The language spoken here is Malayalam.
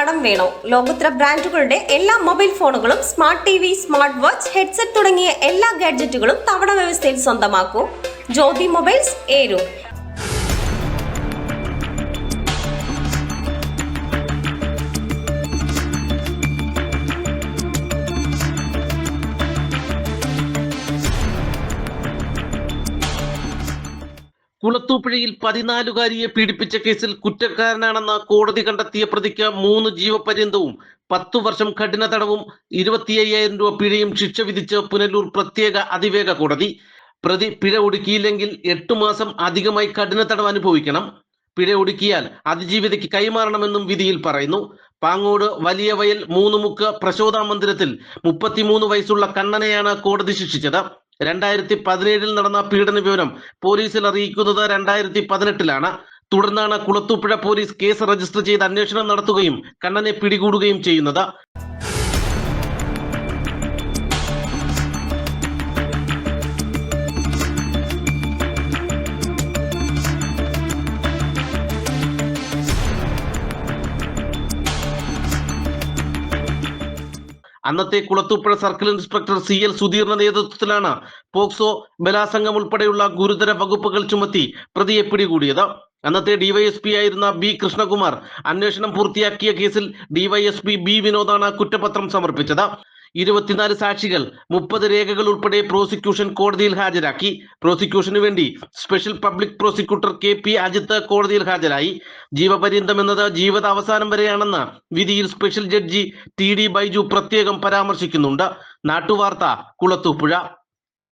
കടം വേണോ? ലോകോത്തര ബ്രാൻഡുകളുടെ എല്ലാ മൊബൈൽ ഫോണുകളും smart TV, smart watch, headset തുടങ്ങിയ എല്ലാ ഗാഡ്ജറ്റുകളും തവണ വ്യവസ്ഥയിൽ സ്വന്തമാക്കൂ. ജ്യോതി മൊബൈൽസ്, ഏരൂർ. കുളത്തൂപ്പുഴയിൽ 14-കാരിയെ പീഡിപ്പിച്ച കേസിൽ കുറ്റക്കാരനാണെന്ന് കോടതി കണ്ടെത്തിയ പ്രതിക്ക് 3 ജീവപര്യന്തവും 10 വർഷം കഠിന തടവും 25,000 രൂപ പിഴയും ശിക്ഷ വിധിച്ച് പുനലൂർ പ്രത്യേക അതിവേഗ കോടതി. പ്രതി പിഴ ഒടുക്കിയില്ലെങ്കിൽ 8 മാസം അധികമായി കഠിന തടവ് അനുഭവിക്കണം. പിഴ ഒടുക്കിയാൽ അതിജീവിതയ്ക്ക് കൈമാറണമെന്നും വിധിയിൽ പറയുന്നു. പാങ്ങോട് വലിയ വയൽ 3 മുക്ക് പ്രശോദാ മന്ദിരത്തിൽ 33 വയസ്സുള്ള കണ്ണനെയാണ് കോടതി ശിക്ഷിച്ചത്. 2017 നടന്ന പീഡന വിവരം പോലീസിൽ അറിയിക്കുന്നത് 2018 തുടർന്നാണ് കുളത്തൂപ്പുഴ പോലീസ് കേസ് രജിസ്റ്റർ ചെയ്ത് അന്വേഷണം നടത്തുകയും കണ്ണനെ പിടികൂടുകയും ചെയ്യുന്നത്. അന്നത്തെ കുളത്തൂപ്പുഴ സർക്കിൾ ഇൻസ്പെക്ടർ CL സുധീറിന്റെ നേതൃത്വത്തിലാണ് പോക്സോ, ബലാത്സംഗം ഉൾപ്പെടെയുള്ള ഗുരുതര വകുപ്പുകൾ ചുമത്തി പ്രതിയെ പിടികൂടിയത്. അന്നത്തെ ഡിവൈഎസ്പി ആയിരുന്ന B കൃഷ്ണകുമാർ അന്വേഷണം പൂർത്തിയാക്കിയ കേസിൽ ഡിവൈഎസ്പി B വിനോദാണ് കുറ്റപത്രം സമർപ്പിച്ചത്. 24 സാക്ഷികൾ, 30 രേഖകൾ ഉൾപ്പെടെ പ്രോസിക്യൂഷൻ കോടതിയിൽ ഹാജരാക്കി. പ്രോസിക്യൂഷനു വേണ്ടി special public prosecutor KP Ajith കോടതിയിൽ ഹാജരായി. ജീവപര്യന്തം എന്നത് ജീവിതാവസാനം വരെയാണെന്ന് വിധിയിൽ സ്പെഷ്യൽ ജഡ്ജി TD ബൈജു പ്രത്യേകം പരാമർശിക്കുന്നുണ്ട്. നാട്ടുവാർത്ത, കുളത്തൂപ്പുഴ.